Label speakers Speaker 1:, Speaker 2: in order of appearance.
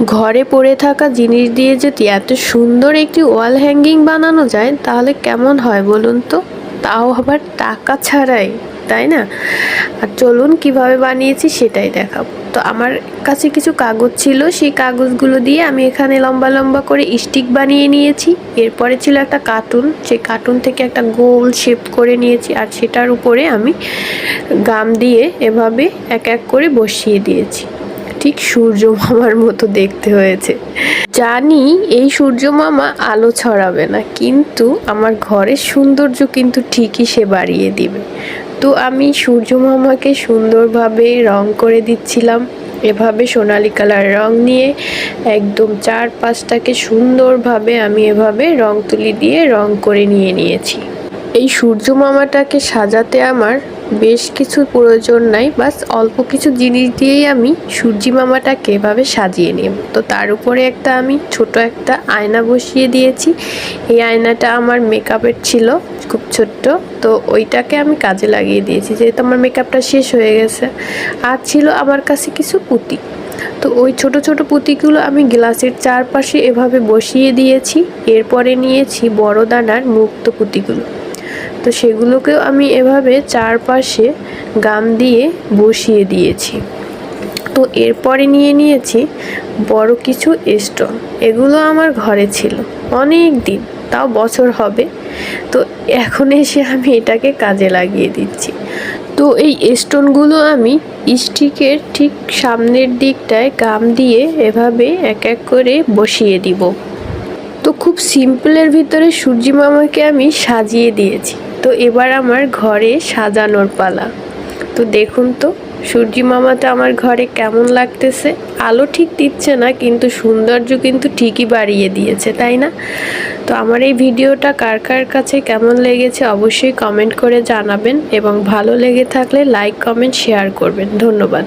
Speaker 1: ঘরে পড়ে থাকা জিনিস দিয়ে যদি এত সুন্দর একটি ওয়াল হ্যাঙ্গিং বানানো যায় তাহলে কেমন হয় বলুন তো, তাও আবার টাকা ছাড়াই, তাই না? আর চলুন কিভাবে বানিয়েছি সেটাই দেখাবো। তো আমার কাছে কিছু কাগজ ছিল, সেই কাগজগুলো দিয়ে আমি এখানে লম্বা লম্বা করে স্টিক বানিয়ে নিয়েছি। এরপরে ছিল একটা কার্টুন, সেই কার্টুন থেকে একটা গোল শেপ করে নিয়েছি আর সেটার উপরে আমি গাম দিয়ে এভাবে এক এক করে বসিয়ে দিয়েছি। ঠিক সূর্য মামার মতো দেখতে হয়েছে। জানি এই সূর্য মামা আলো ছড়াবে না, কিন্তু আমার ঘরের সৌন্দর্য কিন্তু ঠিকই সে বাড়িয়ে দিবে। তো আমি সূর্য মামাকে সুন্দরভাবে রং করে দিচ্ছিলাম। এভাবে সোনালি কালার রং নিয়ে একদম চারপাশটাকে সুন্দরভাবে আমি এভাবে রং তুলি দিয়ে রং করে নিয়েছি। এই সূর্য মামাটাকে সাজাতে আমার বেশ কিছু প্রয়োজন নাই, বাস অল্প কিছু জিনিস দিয়েই আমি সূর্যি মামাটাকে এভাবে সাজিয়ে নেব। তো তার উপরে আমি ছোট একটা আয়না বসিয়ে দিয়েছি। এই আয়নাটা আমার মেকআপের ছিল, খুব ছোট্ট, তো ওইটাকে আমি কাজে লাগিয়ে দিয়েছি যেহেতু আমার মেকআপটা শেষ হয়ে গেছে। আর ছিল আমার কাছে কিছু পুঁতি, তো ওই ছোট ছোট পুঁতিগুলো আমি গ্লাসের চারপাশে এভাবে বসিয়ে দিয়েছি। এরপরে নিয়েছি বড় দানার মুক্ত পুঁতিগুলো, তো সেগুলোকেও আমি এভাবে চারপাশে গাম দিয়ে বসিয়ে দিয়েছি। তো এরপরে নিয়েছি বড় কিছু স্টোন। এগুলো আমার ঘরে ছিল অনেক দিন, তাও বছর হবে। তো এখন এসে আমি এটাকে কাজে লাগিয়ে দিচ্ছি। তো এই স্টোনগুলো আমি স্টিকের ঠিক সামনের দিকটায় গাম দিয়ে এভাবে এক এক করে বসিয়ে দিব। তো খুব সিম্পলের ভিতরে সূর্যি মামাকে আমি সাজিয়ে দিয়েছি। তো এবার আমার ঘরে সাজানোর পালা। তো দেখুন তো সূর্যি মামাটা আমার ঘরে কেমন লাগতেছে। আলো ঠিক দিচ্ছে না, কিন্তু সৌন্দর্য কিন্তু ঠিকই বাড়িয়ে দিয়েছে, তাই না? তো আমার এই ভিডিওটা কার কার কাছে কেমন লেগেছে অবশ্যই কমেন্ট করে জানাবেন, এবং ভালো লেগে থাকলে লাইক কমেন্ট শেয়ার করবেন। ধন্যবাদ।